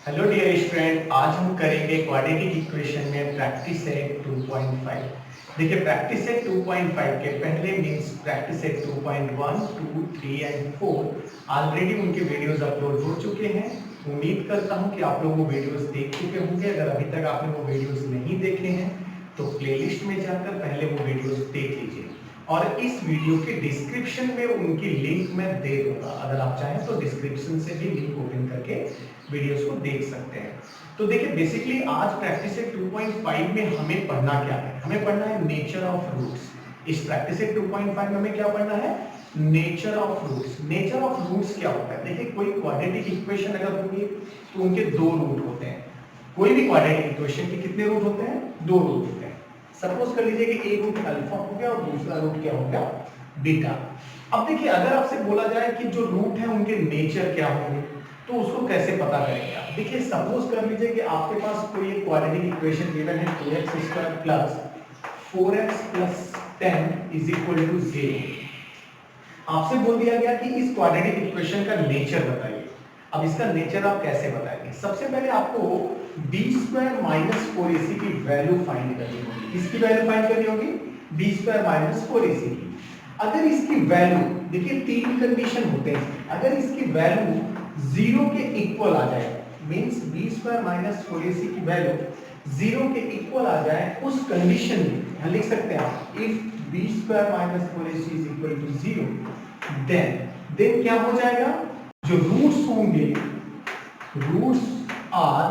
Hello dear student, आज हम करेंगे क्वाड्रेटिक इक्वेशन में प्रैक्टिस सेट 2.5। देखिए प्रैक्टिस सेट 2.5 के पहले means practice set 2.1, 2, 3 and 4 already उनके वीडियोस अपलोड हो चुके हैं। उम्मीद करता हूं कि आप लोग वो वीडियोस देख चुके होंगे। अगर अभी तक आपने वो वीडियोस नहीं देखे हैं तो प्लेलिस्ट में जाकर पहले वो वीडियोस देख लीजिए और इस वीडियो के डिस्क्रिप्शन में उनकी लिंक मैं दे दूंगा। अगर आप चाहें तो डिस्क्रिप्शन से भी लिंक ओपन करके वीडियोस को देख सकते हैं। तो देखिए बेसिकली आज प्रैक्टिस सेट 2.5 में हमें पढ़ना क्या है? हमें पढ़ना है नेचर ऑफ रूट्स। इस प्रैक्टिस सेट 2.5 में हमें क्या पढ़ना है? Nature of roots. Nature of roots क्या होता है? देखिए कोई क्वाड्रेटिक इक्वेशन अगर होगी तो उनके दो रूट होते हैं। कोई भी क्वाड्रेटिक इक्वेशन के कितने रूट होते हैं? दो रूट होते हैं। सपोज कर लीजिए कि एक रूट अल्फा हो गया और दूसरा रूट क्या हो गया? बीटा। अब देखिए अगर आपसे बोला जाए कि जो रूट है उनके नेचर क्या होंगे तो उसको कैसे पता करेंगे आप? देखिए सपोज कर लीजिए कि आपके पास कोई एक क्वाड्रेटिक इक्वेशन गिवन है 2x² plus 4x plus 10 is equal to 0। आपसे बोल दिया गया कि इस क्वाड्रेटिक इक्वेशन का नेचर बताइए। अब इसका नेचर आप कैसे बताएंगे? सबसे पहले आपको b² माइनस 4ac की वैल्यू फाइंड करनी होगी। किसकी वैल्यू फाइंड करनी होगी? b² माइनस 4ac की। अगर इसकी वैल्यू, देखिए तीन कंडीशन होते हैं, अगर इसकी वैल्यू 0 के इक्वल आ जाए मींस b² माइनस 4ac की वैल्यू 0 के इक्वल आ जाए, उस कंडीशन में यहां लिख सकते हैं आप if b² minus 4ac is equal to 0 then क्या हो जाएगा? जो रूट्स होंगे, roots are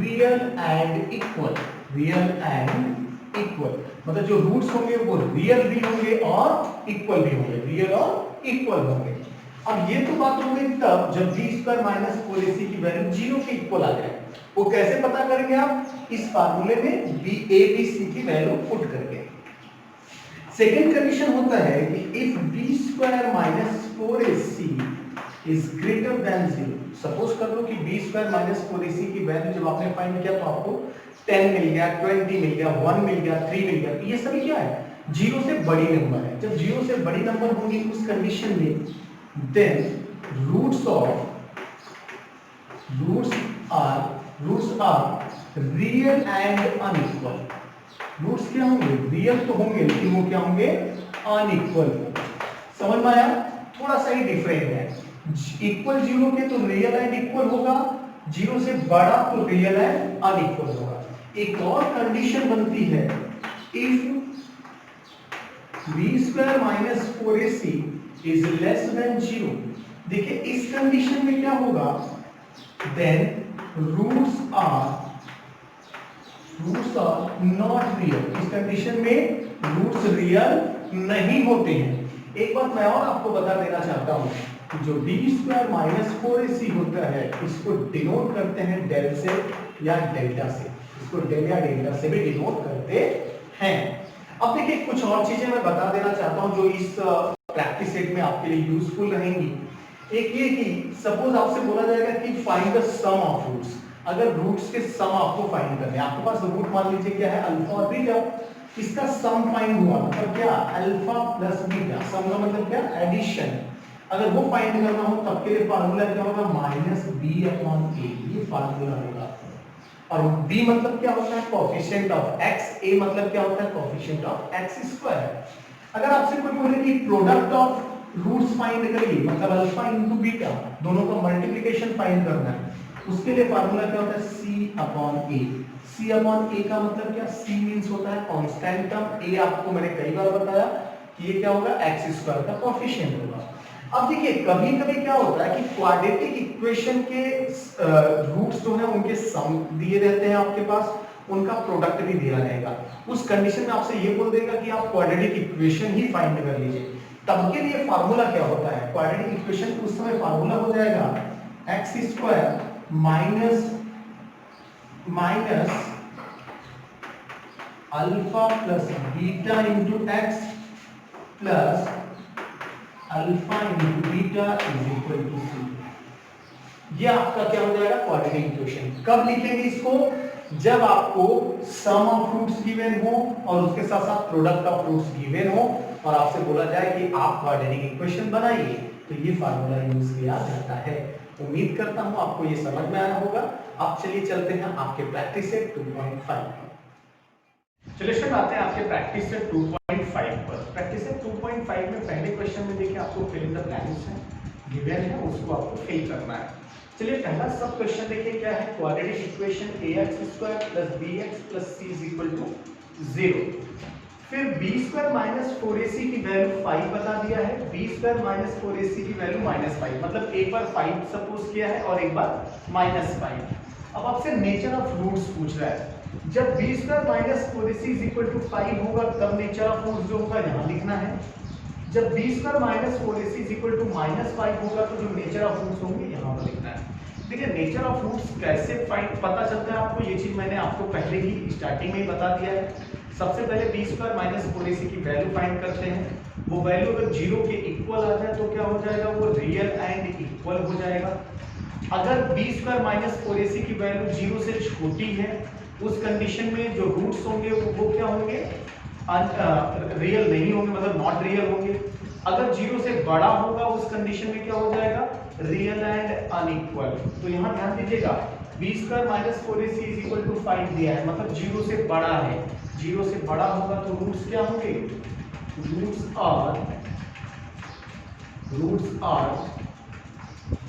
real and equal. Real and equal मतलब जो रूट्स होंगे वो रियल भी होंगे और इक्वल भी होंगे। रियल और इक्वल होंगे। अब ये तो बात हो गई तब जब b² माइनस 4ac की वैल्यू 0 के इक्वल आ जाए। वो कैसे पता करेंगे आप? इस फार्मूले में abc की वैल्यू पुट करके। सेकेंड कंडीशन होता है कि if b² minus 4ac is greater than 0। Suppose कर लो कि b² माइनस 4ac की वैल्यू जब आपने फाइंड किया तो आपको 10 मिल गया, 20 मिल गया, 1 मिल गया, 3 मिल गया। ये सभी क्या है? 0 से बड़ी नंबर है। जब 0 से बड़ी नंबर होगी उस कंडीशन में then roots are real and unequal. Roots क्या होंगे? रियल तो होंगे लेकिन वो क्या होंगे? अनइक्वल। समझ में आया? थोड़ा सा ही डिफरेंट है। इक्वल 0 के तो रियल एंड इक्वल होगा, 0 से बड़ा तो रियल एंड अनइक्वल होगा। एक और कंडीशन बनती है if b² minus 4ac is less than 0। देखिए इस कंडीशन में क्या होगा? Then roots are not real. इस कंडीशन में रूट्स रियल नहीं होते हैं। एक बात मैं और आपको बता देना चाहता हूं कि जो b² माइनस 4ac होता है इसको डिनोट करते हैं डेल से या डेल्टा से। इसको डेल या डेल्टा से भी डिनोट करते हैं। अब देखिए कुछ और चीजें मैं बता देना चाहता हूं जो इस प्रैक्टिस सेट में आपके लिए यूजफुल रहेंगी। एक ये कि सपोज आपसे बोला जाएगा कि find the sum of roots. अगर रूट्स के सम आपको फाइंड करने हैं, आपके पास रूट मान लीजिए क्या है? अल्फा और बीटा। इसका सम फाइंड हुआ मतलब क्या? Alpha plus beta. सम का मतलब क्या? एडिशन। अगर वो फाइंड करना हो तब के लिए फार्मूला क्या होगा? माइनस बी अपॉन ए। ये फार्मूला होगा। और b मतलब क्या होता है? Coefficient of x। a मतलब क्या होता है? Coefficient of x square. अगर आपसे कोई बोले कि प्रोडक्ट ऑफ रूट्स फाइंड करिए मतलब अल्फा इनटू बीटा, दोनों का मल्टीप्लिकेशन फाइंड करना है, उसके लिए फार्मूला क्या होता है? c upon a। c upon a का मतलब क्या? c मींस होता है कांस्टेंट टर्म, a आपको मैंने कई बार बताया कि ये क्या होगा? x स्क्वायर का कोएफिशिएंट होगा। अब देखिए कभी-कभी क्या होता है कि क्वाड्रेटिक इक्वेशन के रूट्स जो है उनके सम दिए रहते हैं आपके पास, उनका प्रोडक्ट भी दिया रहेगा। उस कंडीशन में आपसे ये बोल देगा कि आप क्वाड्रेटिक इक्वेशन ही फाइंड कर लीजिए। तब के लिए फार्मूला क्या होता है? क्वाड्रेटिक इक्वेशन उस समय फार्मूला हो जाएगा x square minus alpha plus beta into x plus alpha into beta is equal to c. ये आपका क्या हो जाएगा? Quadratic equation. कब लिखेंगे इसको? जब आपको सम ऑफ रूट्स गिवन हो और उसके साथ साथ प्रोडक्ट ऑफ रूट्स गिवन हो और आपसे बोला जाए कि आप क्वाड्रेटिक इक्वेशन बनाइए, तो ये फार्मूला यूज किया जाता है। उम्मीद करता हूं आपको ये समझ में आया होगा। अब चलिए चलते हैं आपके प्रैक्टिस सेट 2.5 पर। चलिए स्टार्ट आते हैं आपके प्रैक्टिस सेट 2.5 पर। प्रैक्टिस सेट 2.5 में पहले क्वेश्चन में देखिए आपको फिल इन द ब्लैंक्स है, गिवन है, उसको आपको फिल करना है। चलिए पहला सब क्वेश्चन देखिए क्या है, quadratic equation ax² + bx + c = 0। फिर b² - 4ac की वैल्यू 5 बता दिया है, b² - 4ac की वैल्यू -5, मतलब एक बार 5 सपोज किया है और एक बार -5। अब आपसे नेचर ऑफ रूट्स पूछ रहा है। जब b² - 4ac = 5 होगा तब नेचर ऑफ रूट्स जो होगा यहाँ लिखना है। जब b² - 4ac = -5 होगा तो जो नेचर ऑफ रूट्स होंगे यहाँ पर लिखना है। देखिए नेचर ऑफ रूट्स कैसे फाइंड पता चलता है आपको, ये चीज मैंने आपको पहले ही स्टार्टिंग में ही बता दिया है। सबसे पहले b² - 4ac की वैल्यू फाइंड करते हैं। वो वैल्यू अगर 0 के इक्वल आ जाए तो क्या हो जाएगा, वो रियल एंड इक्वल हो जाएगा। अगर b² - 4ac की वैल्यू 0 से छोटी है, उस कंडीशन में जो रूट्स होंगे वो क्या होंगे, रियल नहीं होंगे, मतलब नॉट रियल होंगे। अगर 0 से बड़ा होगा उस कंडीशन में क्या हो जाएगा, रियल एंड अनइक्वल। तो यहाँ ध्यान दीजिएगा, b² - 4ac = 5 दिया है, मतलब 0 से बड़ा है। 0 से बड़ा होगा तो रूट्स क्या होंगे, roots are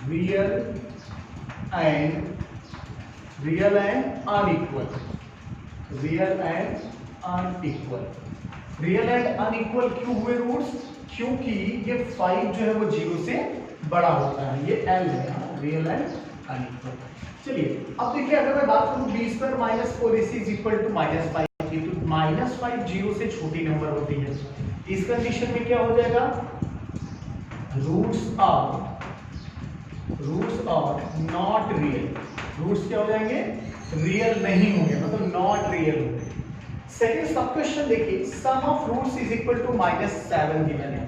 real and unequal. Real and unequal क्यों हुए रूट्स, क्योंकि ये 5 जो है वो 0 से बड़ा होता है, ये L है, रियल एंड अनइक्वल। चलिए अब देखिए, अगर मैं बात करूं b² - 4ac = -5 की, तो -5 0 से छोटी नंबर होती है। इस कंडीशन में क्या हो जाएगा, roots are not real. Roots क्या हो जाएंगे, रियल नहीं होंगे, मतलब नॉट रियल होंगे। सेकंड सब क्वेश्चन देखिए, sum of roots is equal to -7 given है।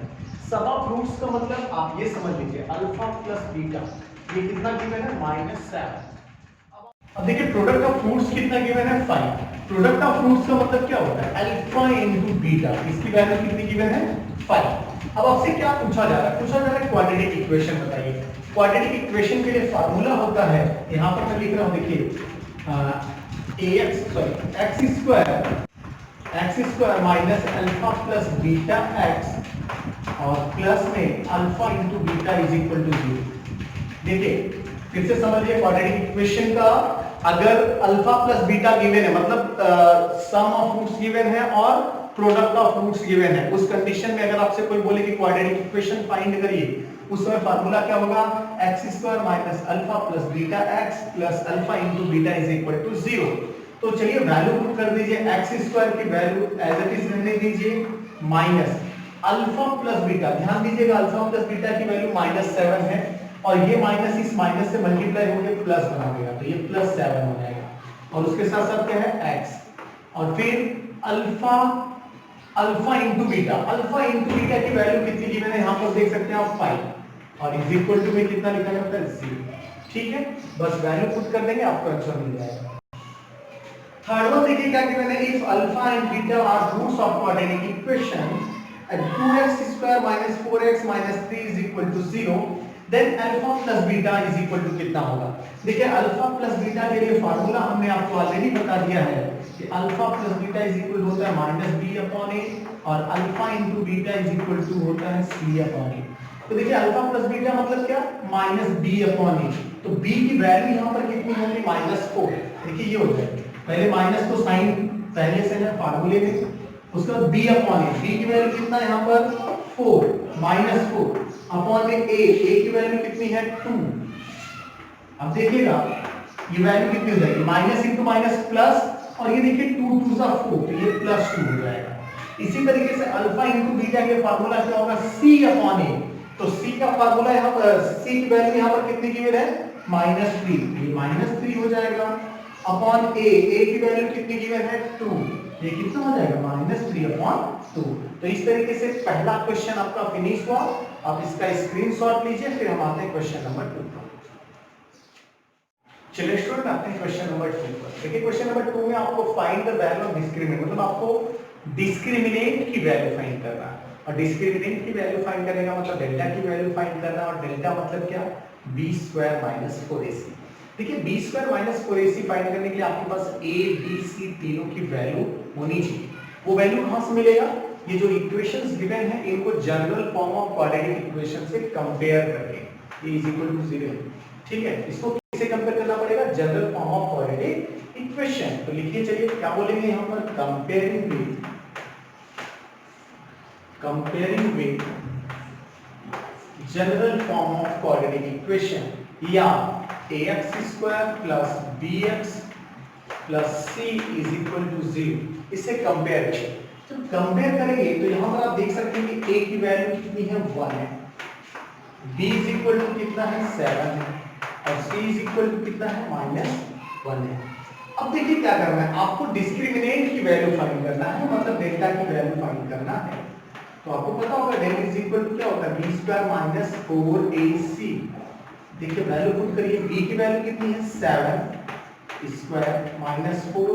सम ऑफ रूट्स का मतलब आप ये समझ लीजिए, अल्फा प्लस बीटा, ये कितना गिवन है, -7। अब देखिए प्रोडक्ट ऑफ रूट्स कितना गिवन है, 5। प्रोडक्ट ऑफ रूट्स का मतलब क्या होता है, अल्फा इनटू बीटा, इसकी वैल्यू कितनी गिवन है, 5। अब आपसे क्या पूछा जा रहा है, पूछा जा रहा है क्वाड्रेटिक इक्वेशन बताइए। क्वाड्रेटिक इक्वेशन के लिए फार्मूला होता है, यहां पर मैं लिख रहा हूं, देखिए x² minus alpha plus beta x और प्लस में alpha into beta is equal to 0। देखिए फिर से समझिए, क्वाड्रेटिक इक्वेशन का अगर अल्फा प्लस बीटा गिवन है, मतलब सम ऑफ रूट्स गिवन है और प्रोडक्ट ऑफ रूट्स गिवन है, उस कंडीशन में अगर आपसे कोई बोले कि क्वाड्रेटिक इक्वेशन फाइंड करिए, उस समय फार्मूला क्या होगा, x² minus alpha plus beta x plus alpha into beta is equal to 0। तो चलिए वैल्यू पुट कर दीजिए, x² की वैल्यू एज इट इज रहने दीजिए, माइनस अल्फा प्लस बीटा, ध्यान दीजिएगा अल्फा प्लस बीटा की वैल्यू -7 है और ये माइनस इस माइनस से मल्टीप्लाई होकर प्लस बना देगा, तो ये +7 हो जाएगा। और उसके साथ साथ क्या है, x और फिर alpha into beta, alpha into beta की वैल्यू कितनी गिवन है, यहाँ पर देख सकते हैं आप 5 और इज इक्वल टू में कितना लिखा जाता है, 0। ठीक है, बस वैल्यू पुट कर देंगे, आपको आंसर मिल जाएगा। थर्ड वन देखिए क्या गिवन है, if alpha and beta are roots of quadratic equation and 2x² - 4x - 3 is equal to 0, then alpha plus beta is equal to कितना होगा। देखिए अल्फा प्लस बीटा के लिए फार्मूला हमने आपको ऑलरेडी बता दिया है कि alpha plus beta is equal होता है -b/a और alpha into beta is equal to होता है c/a। तो देखिए अल्फा प्लस बीटा मतलब क्या, -b/a। तो b की वैल्यू यहां पर कितनी होगी, -4। देखिए ये हो जाएगा, पहले माइनस तो साइन पहले से है फार्मूले में, उसके बाद b/a, b की वैल्यू कितना है यहाँ पर 4, -4 अपॉन में a की वैल्यू कितनी है 2। अब देखिएगा ये वैल्यू कितनी हो जाएगी, माइनस इंटू माइनस प्लस, और ये देखिए 2 2 4 तो ये +2 हो जाएगा। इसी तरीके से अल्फा इंटू बीटा के फार्मूला क्या होगा, c/a। तो c का फार्मूला यहाँ पर, c की वैल्यू यहाँ पर कितनी गिवन है, -3, ये -3 हो जाएगा अपॉन a की वैल्यू कितनी गिवन है 2, ये कितना हो जाएगा, -3/2। तो इस तरीके से पहला क्वेश्चन आपका फिनिश हुआ। आप इसका स्क्रीनशॉट लीजिए, फिर हम आते हैं क्वेश्चन नंबर 2 पर। चलिए स्टूडेंट आते हैं क्वेश्चन नंबर 2 पर। देखिए क्वेश्चन नंबर 2 में आपको find the value of discriminant, मतलब आपको डिस्क्रिमिनेंट की वैल्यू फाइंड करना है। और डिस्क्रिमिनेंट की वैल्यू फाइंड करने का मतलब डेल्टा की वैल्यू फाइंड करना, और डेल्टा मतलब क्या, बी स्क्वायर माइनस 4ac। देखिए B square minus 4ac find करने के लिए आपके पास a b c तीनों की वैल्यू होनी चाहिए। वो वैल्यू कहां से मिलेगा? ये जो इक्वेशंस गिवन है इनको general form of quadratic equation से कंपेयर करके a इज इक्वल टू 0, ठीक है, इसको किससे कंपेयर करना पड़ेगा? General form of quadratic equation. तो लिखिए, चलिए क्या बोलेंगे यहां पर? Comparing with general form of quadratic equation, या ax square plus bx plus c is equal to 0, इससे कंपेयर करें। जब कंपेयर करेंगे तो यहां पर आप देख सकते हैं कि a की वैल्यू कितनी है? 1 है, b इज इक्वल टू कितना है? 7 है, और c इज इक्वल टू कितना है? -1 है। अब देखिए क्या करना है, आपको डिस्क्रिमिनेंट की वैल्यू फाइंड करना है, मतलब डेल्टा की वैल्यू फाइंड करना है। तो आपको पता होगा डेल इज इक्वल टू क्या होता है? b square minus 4ac। देखिए वैल्यू पुट करिए, b की वैल्यू कितनी है? 7 स्क्वायर माइनस 4,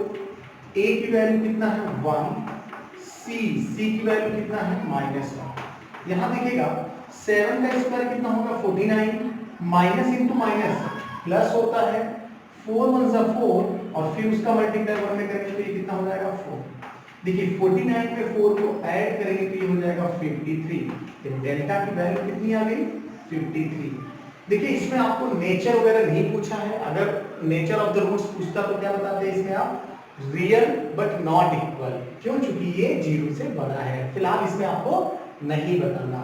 a की वैल्यू कितना है? 1, c की वैल्यू कितना है? -1। यहां देखिएगा 7 का स्क्वायर कितना होगा? 49, माइनस इंटू माइनस प्लस होता है, 4 1 जा 4, और फिर उसका मल्टीप्लाई 1 में करेंगे तो ये कितना हो जाएगा? 4। देखिए 49 में 4 को ऐड करेंगे तो ये हो जाएगा 53। तो डेल्टा की वैल्यू कितनी आ गई? 53। देखिए इसमें आपको नेचर वगैरह नहीं पूछा है, अगर नेचर ऑफ द रूट्स पूछता तो क्या बताते हैं इसमें आप? रियल बट नॉट इक्वल, क्यों? चूंकि ये 0 से बड़ा है। फिलहाल इसमें आपको नहीं बताना।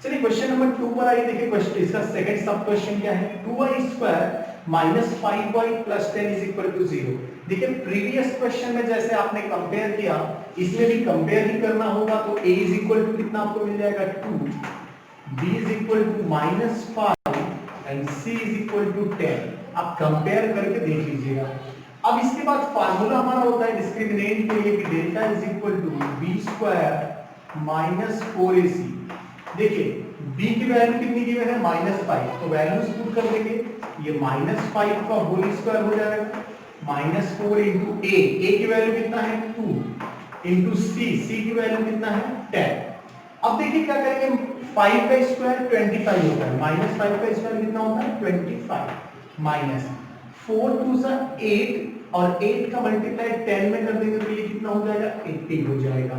चलिए क्वेश्चन नंबर 2 पर आइए। देखिए क्वेश्चन, इसका सेकंड सब क्वेश्चन क्या है? 2y square minus 5y plus 10 is equal to 0। देखिए प्रीवियस क्वेश्चन में जैसे आपने कंपेयर किया, इसमें भी कंपेयर ही करना होगा। तो a इज इक्वल टू कितना आपको मिल जाएगा? 2, b is equal to -5 and c is equal to 10। आप कंपेयर करके देख लीजिएगा। अब इसके बाद फार्मूला हमारा होता है डिस्क्रिमिनेंट के लिए कि delta is equal to b square minus 4ac। देखिए b की वैल्यू कितनी दी है? -5, तो वैल्यूज पुट कर देंगे, ये -5 का होल स्क्वायर हो जाएगा, -4 इंटू a की वैल्यू कितना है? 2 इंटू c की वैल्यू कितना है? 10। अब देखिए क्या करेंगे, 5 का स्क्वायर 25 होता है, -5 का स्क्वायर कितना होता है? 25, माइनस 4 2 सा 8, और 8 का मल्टीप्लाई 10 में कर देंगे तो ये कितना हो जाएगा? 80 हो जाएगा।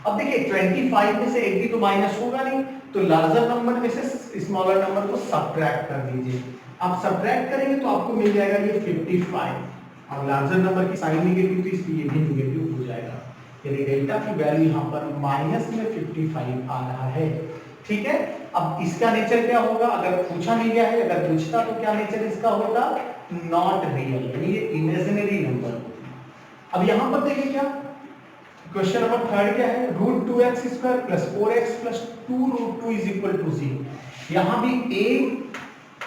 अब देखिए 25 में से 80 तो माइनस होगा नहीं, तो लार्जर नंबर में से स्मॉलर नंबर को सब्ट्रैक्ट कर दीजिए। आप सब्ट्रैक्ट करेंगे तो आपको मिल जाएगा ये 55, और लार्जर नंबर की साइन नेगेटिव थी इसलिए ये भी नेगेटिव हो जाएगा। यानी डेल्टा की वैल्यू यहाँ पर माइनस में 55 आ रहा है। ठीक है, अब इसका नेचर क्या होगा? अगर पूछा नहीं गया है, अगर पूछता तो क्या नेचर इसका होगा? नॉट रियल, यानी ये इमेजिनरी नंबर। अब यहां पर देखिए क्या क्वेश्चन नंबर 3 क्या है? √2x square plus 4x plus 2√2 is equal to 0। यहां भी a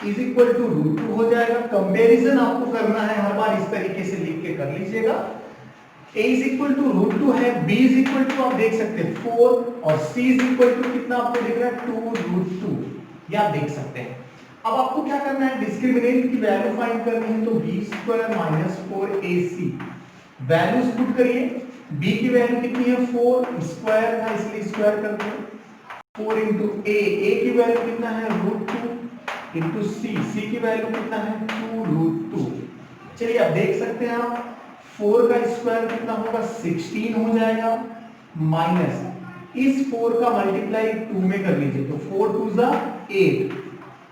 इज इक्वल टू √2 हो जाएगा। कंपैरिजन आपको करना है, हर बार इस तरीके से लिख के कर लीजिएगा। a इज इक्वल टू √2 है, b इज इक्वल टू आप देख सकते हैं 4, और c इज इक्वल टू कितना आपको दिख रहा है? 2√2, ये आप देख सकते हैं। अब आपको क्या करना है? डिस्क्रिमिनेंट की वैल्यू फाइंड करनी है, तो b square minus 4ac values put करिए। b की वैल्यू कितनी है? 4, स्क्वायर था इसलिए स्क्वायर करते हैं, 4 इंटू a की वैल्यू कितना है? √2 इंटू c की वैल्यू कितना है? 2√2। चलिए अब देख सकते हैं आप, 4 का स्क्वायर कितना होगा? 16 हो जाएगा, माइनस इस 4 का मल्टीप्लाई 2 में कर लीजिए, तो 4 2 जा 8,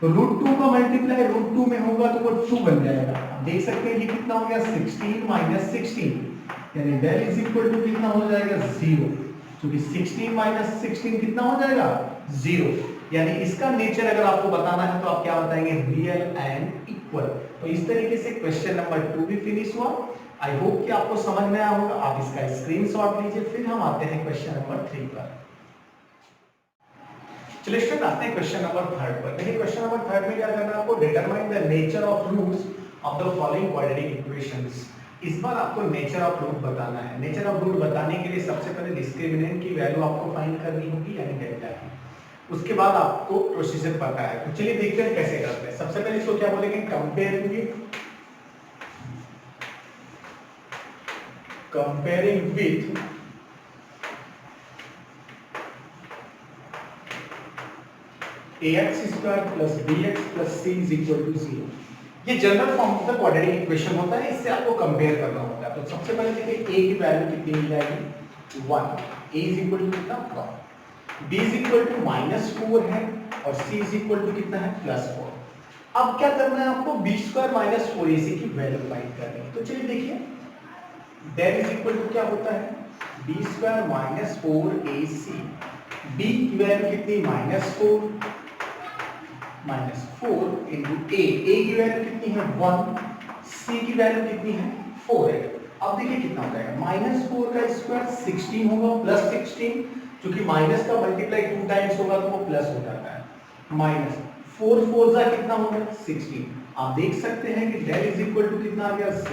√2 का मल्टीप्लाई √2 में होगा तो वो 2 बन जाएगा। अब देख सकते हैं ये कितना हो गया? 16 माइनस 16, यानी डेल इज इक्वल टू कितना हो जाएगा? 0, क्योंकि 16 माइनस 16 कितना हो जाएगा? 0। यानी इसका नेचर अगर आपको बताना है तो आप क्या बताएंगे? Real and equal. तो इस तरीके से क्वेश्चन नंबर 2 भी फिनिश हुआ। आई होप कि आपको समझ में आया होगा। आप इसका स्क्रीनशॉट लीजिए। फिर हम आते हैं क्वेश्चन नंबर 3 पर। चलिए स्टूडेंट आते हैं क्वेश्चन नंबर 3 पर। देखिए क्वेश्चन नंबर 3 में क्या करना है आपको? Determine the nature of roots of the following quadratic equations. इस बार आपको नेचर ऑफ रूट बताना है। नेचर ऑफ रूट बताने के लिए सबसे पहले डिस्क्रिमिनेंट की वैल्यू आपको फाइंड करनी होगी, यानी डेल्टा की। उसके बाद आपको प्रोसीजर पता है, तो चलिए देखते हैं कैसे करते हैं। सबसे पहले इसको क्या बोलेंगे? Comparing with ax square plus bx plus c is equal to 0। ये general form of the quadratic equation होता है, इससे आपको कंपेयर करना होता है। तो सबसे पहले देखिए a की वैल्यू कितनी मिल जाएगी 1, a इज इक्वल टू कितना 1, b इज इक्वल टू -4 है और c इज इक्वल टू कितना है +4। अब क्या करना है आपको b स्क्वायर माइनस 4ac की वैल्यू फाइंड करनी है। तो चलिए देखिए डेल इज इक्वल टू क्या होता है b square minus 4ac, b की वैल्यू कितनी -4 इंटू a की वैल्यू कितनी है 1, c की वैल्यू कितनी है 4 है। अब देखिए कितना हो जाएगा -4 का स्क्वायर 16 होगा प्लस 16, क्योंकि माइनस का मल्टीप्लाई 2 टाइम्स होगा तो वो प्लस हो जाता है। माइनस 4 4 जा कितना होगा 16। आप देख सकते हैं कि डेल इज इक्वल टू कितना आ गया c।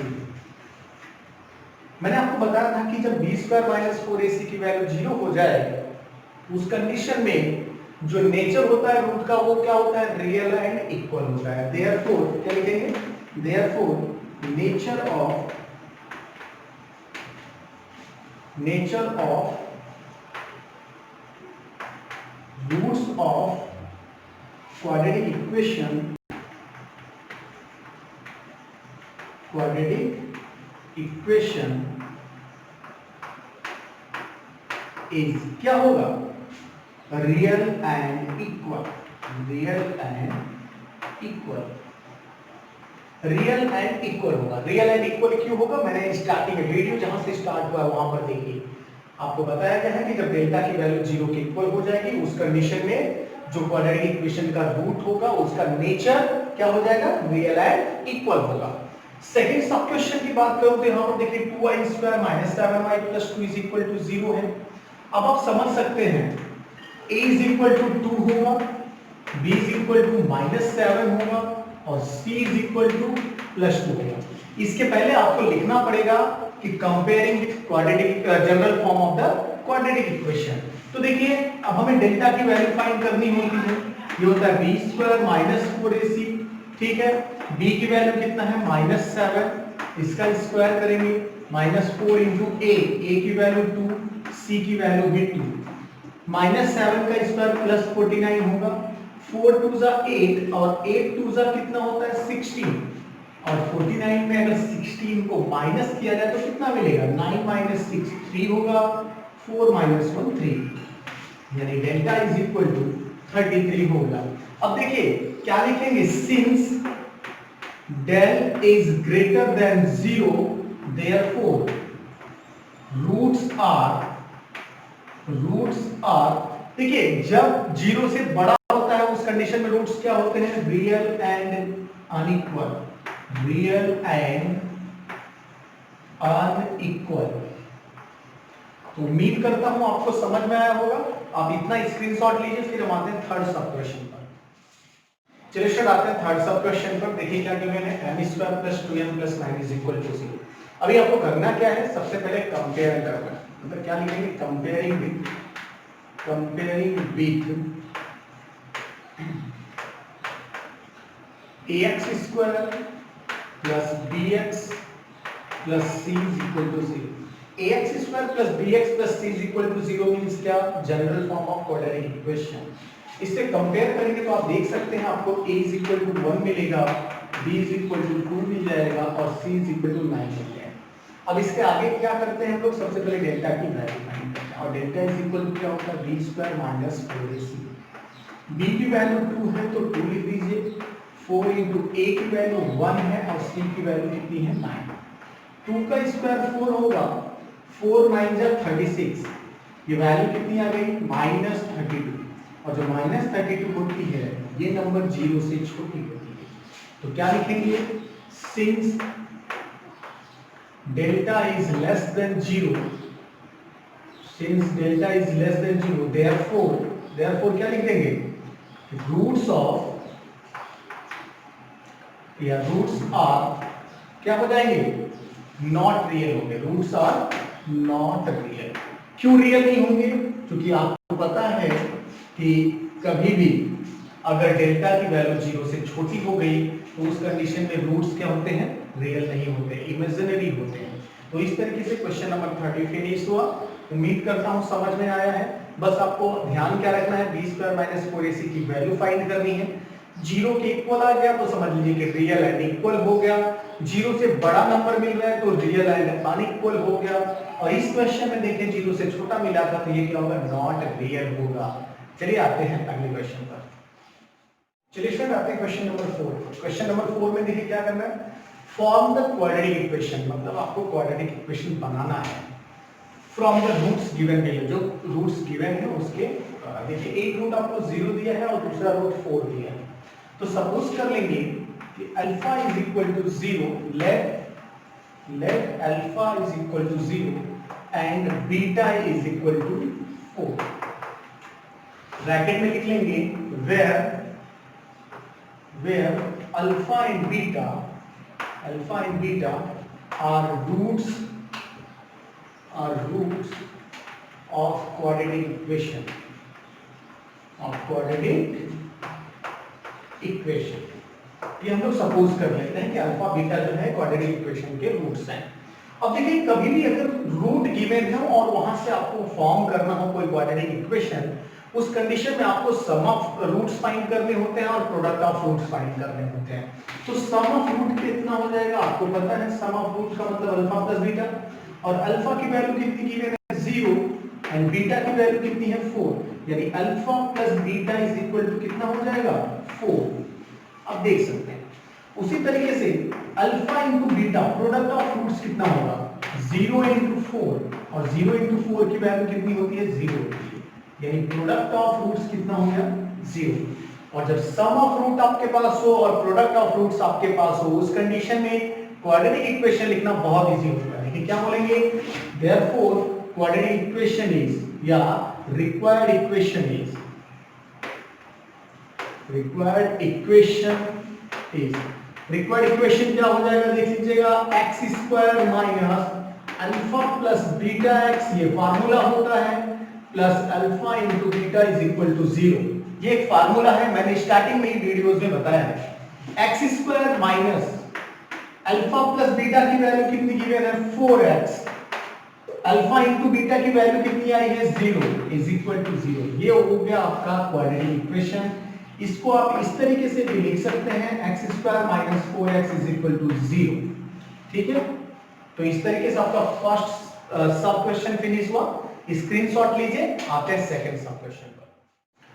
मैंने आपको बताया था कि जब b स्क्वायर माइनस 4ac की वैल्यू 0 हो जाए उस कंडीशन में जो नेचर होता है रूट का वो क्या होता है रियल एंड इक्वल होता है। देयरफॉर क्या लिखेंगे therefore nature of roots of quadratic equation is क्या होगा रियल एंड इक्वल। होगा। रियल एंड इक्वल क्यों होगा, मैंने स्टार्टिंग में वीडियो जहां से स्टार्ट हुआ है वहां पर देखिए आपको बताया गया है कि जब डेल्टा की वैल्यू 0 के इक्वल हो जाएगी उस कंडीशन में जो क्वाड्रेटिक इक्वेशन का रूट होगा उसका नेचर क्या हो जाएगा रियल एंड इक्वल होगा। सेकंड सब क्वेश्चन की बात करूं तो यहां पर देखिए 2y square minus 7y plus 2 is equal to 0 है। अब आप समझ सकते हैं a इज इक्वल टू 2 होगा, b इज इक्वल टू -7 होगा और c इज इक्वल टू +2 होगा। इसके पहले आपको लिखना पड़ेगा कि comparing with quadratic general form of the quadratic equation. तो देखिए अब हमें डेल्टा की वैल्यू फाइंड करनी होती है, ये होता है b स्क्वायर माइनस 4ac, ठीक है। b की वैल्यू कितना है -7, इसका स्क्वायर करेंगे -4 इंटू a की वैल्यू 2, c की वैल्यू भी 2, -7 का स्क्वायर प्लस 49 होगा, 4 2 जा 8 और 8 2 जा कितना होता है 16 और 49 में अगर 16 को माइनस किया जाए तो कितना मिलेगा 9 माइनस 6 3 होगा, 4 माइनस 1 3, यानी डेल्टा इज इक्वल टू 33 होगा। अब देखिए क्या लिखेंगे since del is greater than 0 therefore roots are देखिए जब 0 से बड़ा होता है उस कंडीशन में रूट्स क्या होते हैं रियल एंड अनइक्वल। तो उम्मीद करता हूं आपको समझ में आया होगा। आप इतना स्क्रीनशॉट लीजिए, फिर हम आते हैं थर्ड सब क्वेश्चन पर। चलिए स्टार्ट आते हैं थर्ड सब क्वेश्चन पर। देखिए क्या गिवन है m² + 2n + 9 = 0। अभी आपको करना क्या है, सबसे पहले कंपेयर करना है। मतलब क्या लिखेंगे comparing with ax² + bx + c = 0। ax² + bx + c = 0 means क्या general form of quadratic equation. इससे कंपेयर करेंगे तो आप देख सकते हैं आपको a = 1 मिलेगा, b = 2 मिल जाएगा और c = 9 मिल जाएगा। अब इसके आगे क्या करते हैं हम लोग, सबसे पहले डेल्टा की वैल्यू फाइंड करते हैं और डेल्टा = क्या होता है b² - 4ac। b की वैल्यू 2 है तो 2 लिख दीजिए, 4 इंटू a की वैल्यू 1 है और c की वैल्यू कितनी है 9। 2 का स्क्वायर 4 होगा, 4 9 जा 36, ये वैल्यू कितनी आ गई -32 और जो -32 होती है ये नंबर 0 से छोटी होती है। तो क्या लिखेंगे since delta is less than 0, therefore क्या लिख देंगे रूट्स आर क्या हो जाएंगे नॉट रियल होंगे। Roots are not real. क्यों रियल नहीं होंगे, क्योंकि आपको पता है कि कभी भी अगर डेल्टा की वैल्यू 0 से छोटी हो गई तो उस कंडीशन में रूट्स क्या होते हैं रियल नहीं होते, इमेजिनरी होते हैं। तो इस तरीके से क्वेश्चन नंबर 30 फिनिश हुआ। उम्मीद करता हूं समझ में आया है। बस आपको ध्यान क्या रखना है, बी स्क्वायर माइनस 4ac की वैल्यू फाइंड करनी है। जीरो के इक्वल आ गया तो समझ लीजिए कि रियल एंड इक्वल हो गया, जीरो से बड़ा नंबर मिल रहा है तो रियल एंड अनइक्वल हो गया, और इस क्वेश्चन में देखिए जीरो से छोटा मिला था तो ये क्या होगा, नॉट रियल होगा। चलिए आते हैं अगले क्वेश्चन पर। चलिए फ्रेंड आते हैं क्वेश्चन नंबर 4। क्वेश्चन नंबर 4 में देखिए क्या करना है, फॉर्म द क्वाड्रेटिक इक्वेशन, मतलब आपको क्वाड्रेटिक इक्वेशन बनाना है फ्रॉम द रूट्स गिवन के लिए, जो रूट्स गिवन है उसके। देखिए एक रूट आपको 0 दिया है और दूसरा रूट 4 दिया है, तो सपोज कर लेंगे कि alpha is equal to 0, let alpha is equal to 0 and beta is equal to 4। Bracket में लिख लेंगे where alpha and beta are roots of quadratic equation, ये हम लोग सपोज कर लेते हैं कि अल्फा बीटा जो है क्वाड्रेटिक इक्वेशन के रूट्स हैं। अब देखिए कभी भी अगर रूट गिवन है और वहां से आपको फॉर्म करना हो कोई क्वाड्रेटिक इक्वेशन, उस कंडीशन में आपको सम ऑफ रूट्स फाइंड करने होते हैं और प्रोडक्ट ऑफ रूट्स फाइंड करने होते हैं। तो सम ऑफ रूट कितना हो जाएगा आपको पता है, सम ऑफ रूट का मतलब अल्फा प्लस बीटा, और अल्फा की वैल्यू कितनी गिवन है 0 एंड बीटा की वैल्यू कितनी है 4, यानी alpha plus beta is equal to कितना हो जाएगा 4। अब देख सकते हैं उसी तरीके से alpha into beta product of roots कितना होगा 0 इंटू 4, और 0 इंटू 4 की वैल्यू कितनी होती है 0, यानी प्रोडक्ट ऑफ रूट्स कितना हो गया 0। और जब सम ऑफ रूट आपके पास हो और प्रोडक्ट ऑफ रूट्स आपके पास हो, उस कंडीशन में क्वाड्रेटिक इक्वेशन लिखना बहुत इजी होता है। क्या बोलेंगे, देयरफॉर क्वाड्रेटिक इक्वेशन इज, या required equation is, required equation क्या हो जाएगा देख लीजिएगा, x square minus alpha plus beta x, ये फार्मूला होता है, plus alpha into beta is equal to 0। ये एक फार्मूला है, मैंने स्टार्टिंग में ही वीडियोस में बताया है। X square minus alpha plus beta की वैल्यू कितनी गिवन है 4x, अल्फा इंटू बीटा की वैल्यू कितनी आई है 0 इज इक्वल टू 0। ये हो गया आपका क्वाड्रेटिक इक्वेशन। इसको आप इस तरीके से भी लिख सकते हैं, x square minus 4x is equal to 0। ठीक है, तो इस तरीके से आपका फर्स्ट सब क्वेश्चन फिनिश हुआ। स्क्रीनशॉट लीजिए, आते हैं सेकंड सब क्वेश्चन पर।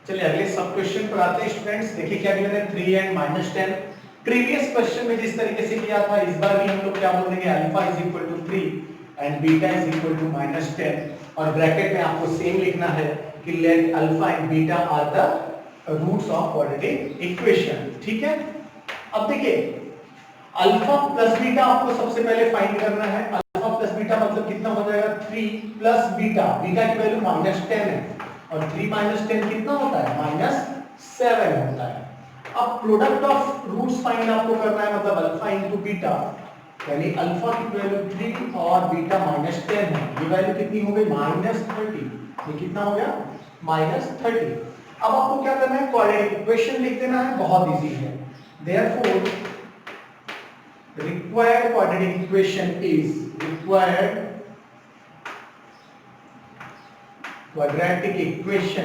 चलिए अगले सब क्वेश्चन पर आते हैं स्टूडेंट्स। देखिए क्या गिवन है 3 एंड -10। प्रीवियस क्वेश्चन में जिस तरीके से किया था, इस बार भी हम लोग क्या बोल देंगे, alpha is equal to 3 and beta is equal to -10, और ब्रैकेट में आपको सेम लिखना है कि let alpha and beta are the roots of quadratic equation. ठीक है, अब देखिए अल्फा प्लस बीटा आपको सबसे पहले फाइंड करना है। अल्फा प्लस बीटा मतलब कितना हो जाएगा 3 प्लस बीटा, बीटा की वैल्यू -10 है, और 3 - 10 कितना होता है -7 होता है। अब प्रोडक्ट ऑफ रूट्स फाइंड आपको करना है, मतलब अल्फा इंटू बीटा, यानी अल्फा की वैल्यू 3 और बीटा -10 है, ये वैल्यू कितनी हो गई -30। ये कितना हो गया -30। अब आपको क्या करना है, क्वाड्रेटिक इक्वेशन लिख देना है, बहुत इजी है। Therefore required quadratic equation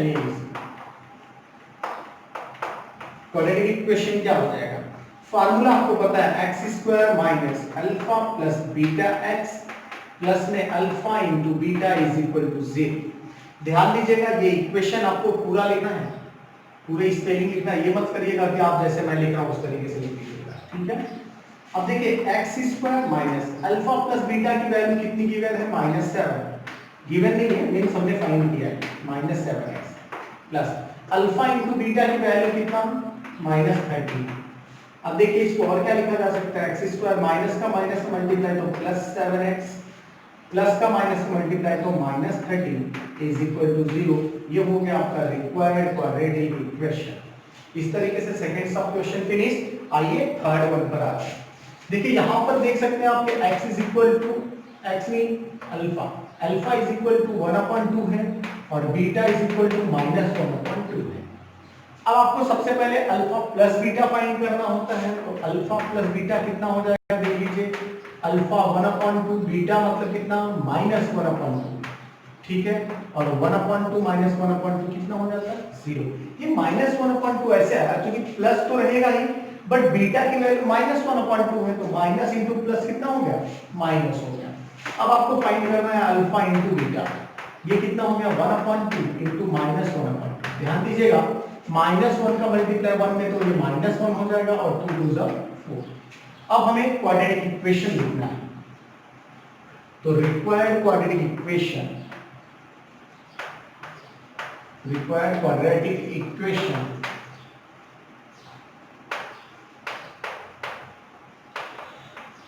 is quadratic equation क्या हो जाएगा, फार्मूला आपको पता है x square minus alpha plus beta x plus में alpha into beta is equal to 0। ध्यान दीजिएगा ये इक्वेशन आपको पूरा लिखना है, पूरे स्पेलिंग लिखना है, ये मत करिएगा कि आप जैसे मैं लिख रहा हूं उस तरीके से लिख लीजिएगा। ठीक है, अब देखिए x square minus alpha plus beta की वैल्यू कितनी गिवन है -7, गिवन नहीं है मींस हमने फाइंड किया है -7x, plus alpha into beta की वैल्यू कितना -30। अब देखिए इसको और क्या लिखा जा सकता है, एक्स स्क्वायर माइनस का माइनस का मल्टीप्लाई तो +7x, प्लस का माइनस का मल्टीप्लाई तो -30 इज इक्वल टू 0। ये हो गया आपका रिक्वायर्ड क्वाड्रेटिक इक्वेशन। इस तरीके से सेकंड सब क्वेश्चन फिनिश। आइए थर्ड वन पर आते हैं। देखिए यहां पर देख सकते हैं आपके x is equal to x में अल्फा इज इक्वल टू 1/2 है और बीटा इज इक्वल टू -1/2 है। अब आपको सबसे पहले अल्फा प्लस बीटा फाइंड करना होता है, तो अल्फा प्लस बीटा कितना हो जाएगा देख लीजिए, अल्फा 1/2 बीटा मतलब कितना -1/2, ठीक है, और 1/2 माइनस 1/2 कितना हो जाता है 0। ये -1/2 ऐसे आया क्योंकि प्लस तो रहेगा ही, बट बीटा की वैल्यू -1/2 है, तो माइनस इंटू प्लस कितना हो गया, माइनस हो गया। अब आपको फाइंड करना है अल्फा इंटू बीटा, ये कितना हो गया 1/2 इंटू -1/2। ध्यान दीजिएगा -1 का मल्टीप्लाई 1 में तो ये -1 हो जाएगा और 2 2 जा 4। अब हमें क्वाड्रेटिक इक्वेशन लिखना है, तो required quadratic equation, required quadratic equation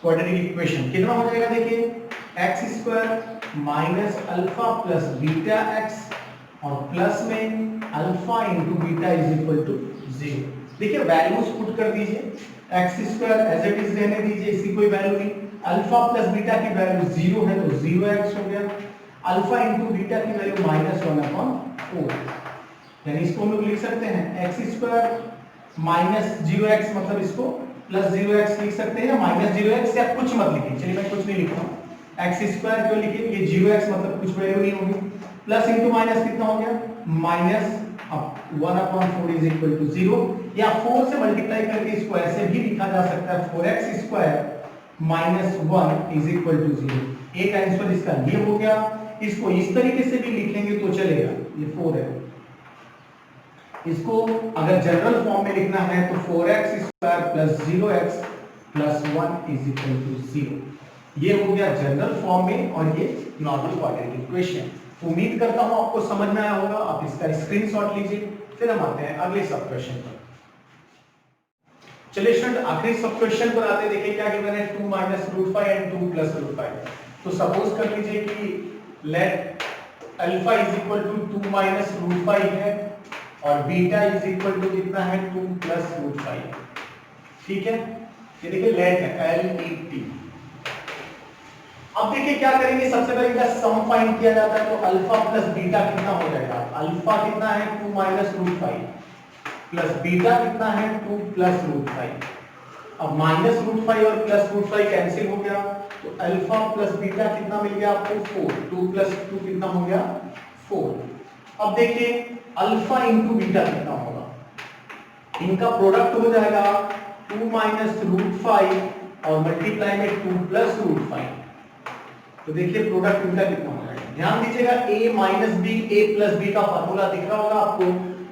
quadratic equation कितना हो जाएगा, देखिए x square minus alpha plus beta x और प्लस में alpha into beta is equal to 0। देखिए वैल्यूज पुट कर दीजिए, x square as it is रहने दीजिए, इसकी कोई वैल्यू नहीं, अल्फा प्लस बीटा की वैल्यू 0 है तो 0x हो गया, अल्फा इंटू बीटा की वैल्यू -1/4, यानी इसको हम लोग लिख सकते हैं एक्स स्क्वायर माइनस 0x, मतलब इसको प्लस 0x लिख सकते हैं, या माइनस 0x, या कुछ मत लिखिए, चलिए मैं कुछ नहीं लिख रहा हूँ, एक्स स्क्वायर क्यों लिखिए, ये 0x मतलब कुछ वैल्यू नहीं होगी, प्लस इंटू माइनस कितना हो गया माइनस 1/4 इज इक्वल टू 0, या 4 से मल्टीप्लाई करके इसको ऐसे भी लिखा जा सकता है 4x square minus 1 is equal to 0। एक आंसर इसका ये हो गया, इसको इस तरीके से भी लिखेंगे तो चलेगा, ये 4 है, इसको अगर जनरल फॉर्म में लिखना है तो 4x square plus 0x plus 1 is equal to 0। ये हो गया जनरल फॉर्म में और ये नॉर्मल क्वाड्रेटिक इक्वेशन। उम्मीद करता हूं आपको समझ में आया होगा, आप इसका स्क्रीनशॉट लीजिए। फिर हम आते हैं अगले सब क्वेश्चन पर। चलिए स्टूडेंट आखिरी सब क्वेश्चन पर आते हैं, देखिए क्या गिवन है 2 minus root 5 and 2 plus root 5। तो सपोज कर लीजिए कि let alpha is equal to 2 minus root 5 है और बीटा इज इक्वल टू कितना है 2 प्लस रूट 5। ठीक है, ये देखिए लेट है LET। अब देखिए क्या करेंगे, सबसे पहले इनका सम फाइंड किया जाता है, तो अल्फा प्लस बीटा कितना हो जाएगा, अल्फा कितना है 2 माइनस रूट 5 प्लस बीटा कितना है 2 प्लस रूट 5। अब माइनस रूट 5 और प्लस रूट 5 कैंसिल हो गया, तो अल्फा प्लस बीटा कितना मिल गया आपको 4, 2 प्लस 2 कितना हो गया 4। अब देखिए अल्फा इंटू बीटा कितना होगा, इनका प्रोडक्ट हो जाएगा 2 माइनस रूट 5 और मल्टीप्लाई में 2 प्लस रूट 5। तो देखिए प्रोडक्ट इनका कितना हो जाएगा, ध्यान दीजिएगा a minus b a plus b का फार्मूला दिख रहा होगा आपको,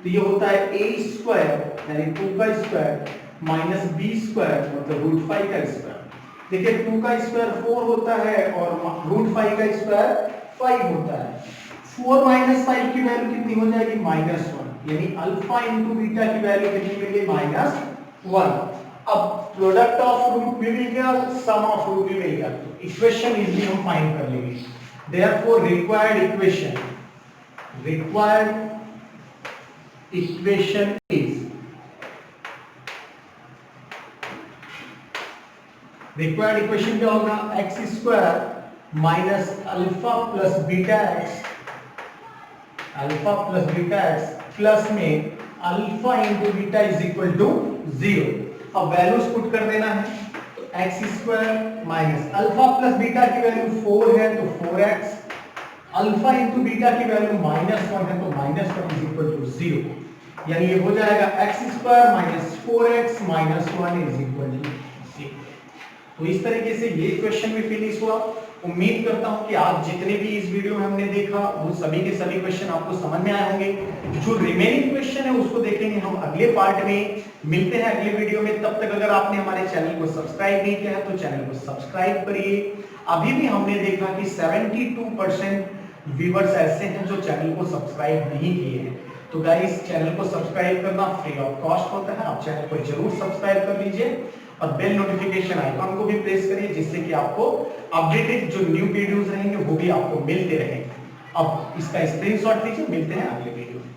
तो ये होता है a स्क्वायर यानी 2 का स्क्वायर माइनस b स्क्वायर मतलब रूट 5 का स्क्वायर। देखिए 2 का स्क्वायर 4 होता है और रूट 5 का स्क्वायर 5 होता है। 4 माइनस 5 की वैल्यू कितनी हो जाएगी -1, यानी अल्फा इंटू बीटा की वैल्यू कितनी मिल गई -1। अब प्रोडक्ट ऑफ रूट भी मिल गया, सम ऑफ रूट भी मिल गया, तो इक्वेशन इजीली हम फाइंड कर लेंगे। Therefore required equation is required equation क्या होगा, x square minus alpha plus beta x plus में alpha into beta is equal to 0। अब वैल्यूज पुट कर देना है, तो x square minus alpha plus beta की वैल्यू 4 है तो 4x, अल्फा इंटू बीटा की वैल्यू -1 है तो -1 इज इक्वल टू 0, यानी ये हो जाएगा x square minus 4x minus 1 is equal to 0। तो इस तरीके से ये क्वेश्चन भी फिनिश हुआ। उम्मीद करता हूं कि आप जितने भी इस वीडियो में हमने देखा वो सभी के सभी क्वेश्चन आपको समझ में आए होंगे। जो रिमेनिंग क्वेश्चन है उसको देखेंगे हम अगले पार्ट में। मिलते हैं अगले वीडियो में, तब तक अगर आपने हमारे चैनल को सब्सक्राइब नहीं किया है तो चैनल को सब्सक्राइब करिए। अभी भी हमने देखा कि 72% व्यूअर्स ऐसे हैं जो चैनल को सब्सक्राइब नहीं किए हैं, तो गाइस चैनल को सब्सक्राइब करना फ्री ऑफ कॉस्ट होता है, आप चैनल को जरूर सब्सक्राइब कर लीजिए और बेल नोटिफिकेशन आइकॉन को भी प्रेस करिए, जिससे कि आपको अपडेटेड जो न्यू वीडियोस रहेंगे वो भी आपको मिलते रहेंगे। अब इसका स्क्रीनशॉट लीजिए, मिलते हैं अगले वीडियो में।